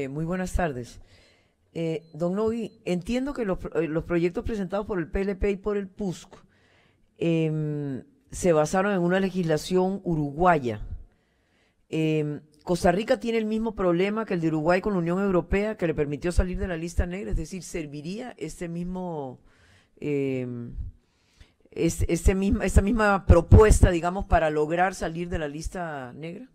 Muy buenas tardes. Don Novi, entiendo que los proyectos presentados por el PLP y por el PUSC se basaron en una legislación uruguaya. Costa Rica tiene el mismo problema que el de Uruguay con la Unión Europea, que le permitió salir de la lista negra, es decir, ¿serviría esta misma propuesta, digamos, para lograr salir de la lista negra?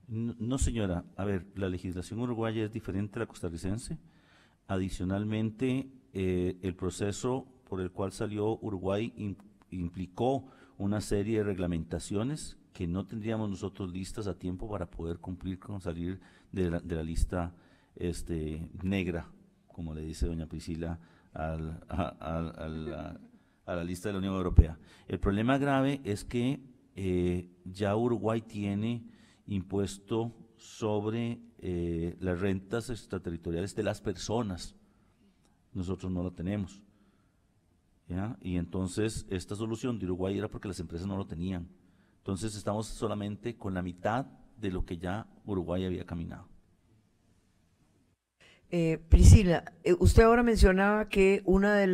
No, no, señora. A ver, la legislación uruguaya es diferente a la costarricense. Adicionalmente, el proceso por el cual salió Uruguay implicó una serie de reglamentaciones que no tendríamos nosotros listas a tiempo para poder cumplir con salir de la lista negra, como le dice doña Priscila, a la lista de la Unión Europea. El problema grave es que ya Uruguay tiene impuesto sobre las rentas extraterritoriales de las personas. Nosotros no lo tenemos, ¿ya? Y entonces esta solución de Uruguay era porque las empresas no lo tenían. Entonces estamos solamente con la mitad de lo que ya Uruguay había caminado. Priscila, usted ahora mencionaba que una de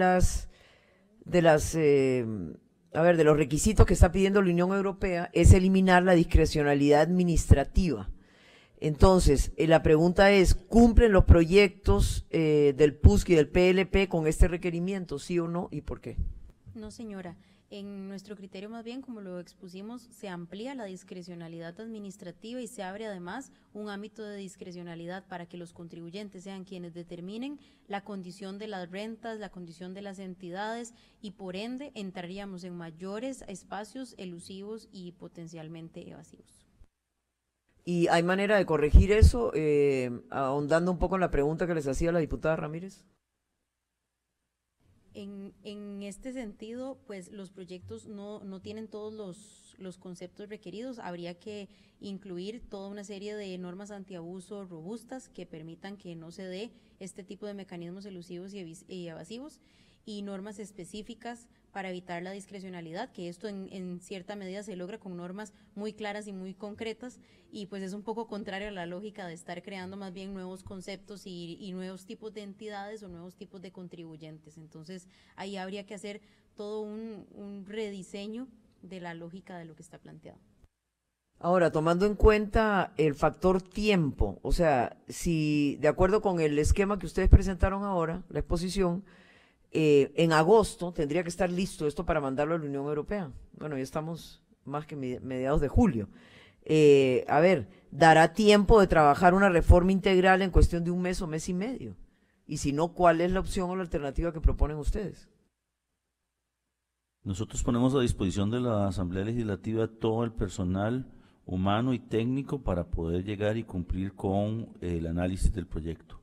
los requisitos que está pidiendo la Unión Europea es eliminar la discrecionalidad administrativa. Entonces, la pregunta es, ¿cumplen los proyectos del PUSC y del PLP con este requerimiento, sí o no, y por qué? No, señora. En nuestro criterio, más bien, como lo expusimos, se amplía la discrecionalidad administrativa y se abre además un ámbito de discrecionalidad para que los contribuyentes sean quienes determinen la condición de las rentas, la condición de las entidades, y por ende entraríamos en mayores espacios elusivos y potencialmente evasivos. ¿Y hay manera de corregir eso, ahondando un poco en la pregunta que les hacía la diputada Ramírez? En este sentido, pues los proyectos no tienen todos los conceptos requeridos. Habría que incluir toda una serie de normas antiabuso robustas que permitan que no se dé este tipo de mecanismos elusivos y evasivos, y normas específicas para evitar la discrecionalidad, que esto en cierta medida se logra con normas muy claras y muy concretas, y pues es un poco contrario a la lógica de estar creando más bien nuevos conceptos y nuevos tipos de entidades o nuevos tipos de contribuyentes. Entonces ahí habría que hacer todo un rediseño de la lógica de lo que está planteado. Ahora, tomando en cuenta el factor tiempo, o sea, si de acuerdo con el esquema que ustedes presentaron ahora, la exposición, en agosto tendría que estar listo esto para mandarlo a la Unión Europea. Bueno, ya estamos más que mediados de julio. A ver, ¿dará tiempo de trabajar una reforma integral en cuestión de un mes o mes y medio? Y si no, ¿cuál es la opción o la alternativa que proponen ustedes? Nosotros ponemos a disposición de la Asamblea Legislativa todo el personal humano y técnico para poder llegar y cumplir con el análisis del proyecto.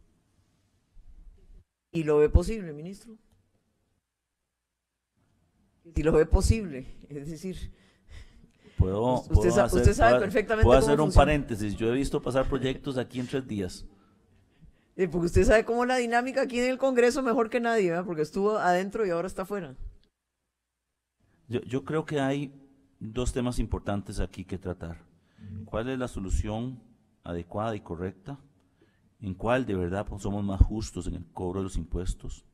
¿Y lo ve posible, ministro? Si lo ve posible, es decir, usted sabe perfectamente puedo cómo hacer un funciona. paréntesis. Yo he visto pasar proyectos aquí en 3 días. Porque usted sabe cómo es la dinámica aquí en el Congreso mejor que nadie, ¿verdad? Porque estuvo adentro y ahora está afuera. Yo creo que hay 2 temas importantes aquí que tratar. ¿Cuál es la solución adecuada y correcta? ¿En cuál de verdad somos más justos en el cobro de los impuestos?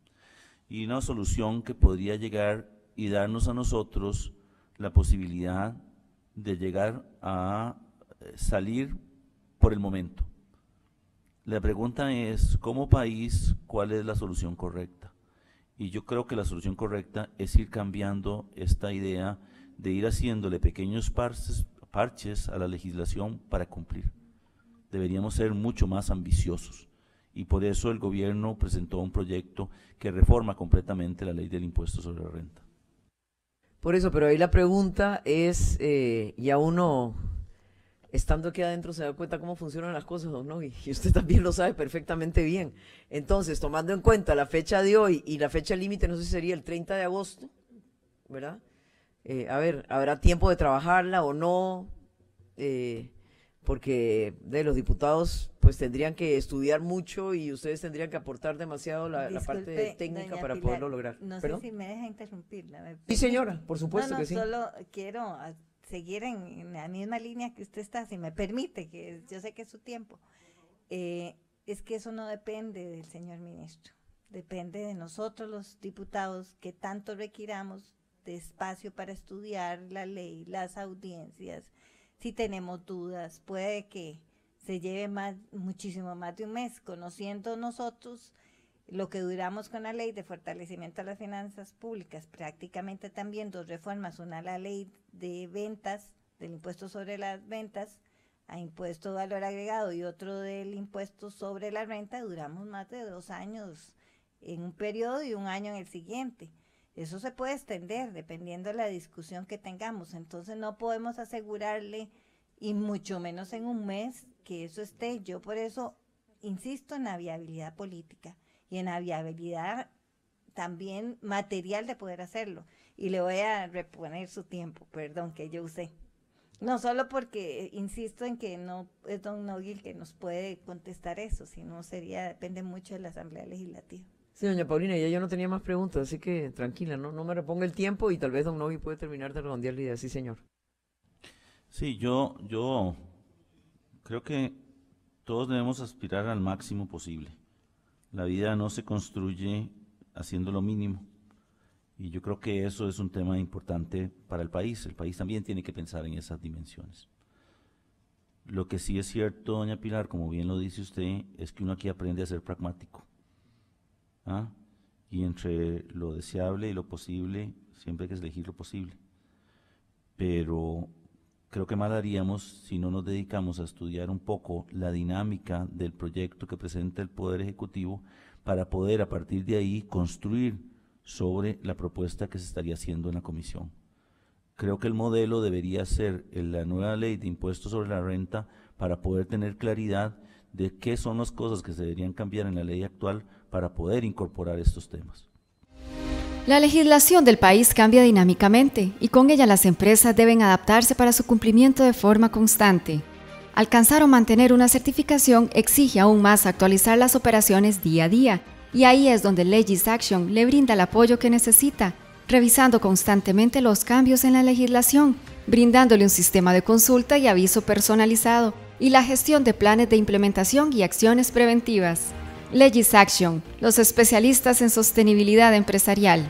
Y una solución que podría llegar y darnos a nosotros la posibilidad de llegar a salir por el momento. La pregunta es, como país, ¿cuál es la solución correcta? Y yo creo que la solución correcta es ir cambiando esta idea de ir haciéndole pequeños parches a la legislación para cumplir. Deberíamos ser mucho más ambiciosos, y por eso el gobierno presentó un proyecto que reforma completamente la ley del impuesto sobre la renta. Por eso, pero ahí la pregunta es, ya uno, estando aquí adentro, se da cuenta cómo funcionan las cosas, ¿no? Y usted también lo sabe perfectamente bien. Entonces, tomando en cuenta la fecha de hoy y la fecha límite, no sé si sería el 30 de agosto, ¿verdad? A ver, ¿habrá tiempo de trabajarla o no? Porque los diputados pues tendrían que estudiar mucho y ustedes tendrían que aportar demasiado la parte técnica para poderlo lograr. No ¿Perdón? sé si me deja interrumpirla. Sí, señora, por supuesto que sí. Solo quiero seguir en la misma línea que usted está, si me permite, que yo sé que es su tiempo. es que eso no depende del señor ministro, depende de nosotros los diputados, que tanto requiramos de espacio para estudiar la ley, las audiencias. Si tenemos dudas, puede que se lleve muchísimo más de un mes, conociendo nosotros lo que duramos con la ley de fortalecimiento de las finanzas públicas, prácticamente también 2 reformas, una la ley de ventas, del impuesto sobre las ventas, a impuesto de valor agregado, y otro del impuesto sobre la renta. Duramos más de 2 años en un periodo y 1 año en el siguiente. Eso se puede extender dependiendo de la discusión que tengamos, entonces no podemos asegurarle, y mucho menos en un mes, que eso esté. Yo por eso insisto en la viabilidad política y en la viabilidad también material de poder hacerlo. Y le voy a reponer su tiempo, perdón, que yo usé. No solo porque insisto en que no es don Nogui que nos puede contestar eso, sino depende mucho de la Asamblea Legislativa. Sí, doña Paulina, ya yo no tenía más preguntas, así que tranquila, no me reponga el tiempo y tal vez don Nogui puede terminar de redondear la idea. Sí, señor. Sí, yo creo que todos debemos aspirar al máximo posible. La vida no se construye haciendo lo mínimo. Y yo creo que eso es un tema importante para el país. El país también tiene que pensar en esas dimensiones. Lo que sí es cierto, doña Pilar, como bien lo dice usted, es que uno aquí aprende a ser pragmático. ¿Ah? Y entre lo deseable y lo posible, siempre hay que elegir lo posible. Pero creo que mal haríamos si no nos dedicamos a estudiar un poco la dinámica del proyecto que presenta el Poder Ejecutivo para poder a partir de ahí construir sobre la propuesta que se estaría haciendo en la comisión. Creo que el modelo debería ser la nueva ley de impuestos sobre la renta para poder tener claridad de qué son las cosas que se deberían cambiar en la ley actual para poder incorporar estos temas. La legislación del país cambia dinámicamente y con ella las empresas deben adaptarse para su cumplimiento de forma constante. Alcanzar o mantener una certificación exige aún más actualizar las operaciones día a día, y ahí es donde Legis Action le brinda el apoyo que necesita, revisando constantemente los cambios en la legislación, brindándole un sistema de consulta y aviso personalizado, y la gestión de planes de implementación y acciones preventivas. Legis Action, los especialistas en sostenibilidad empresarial.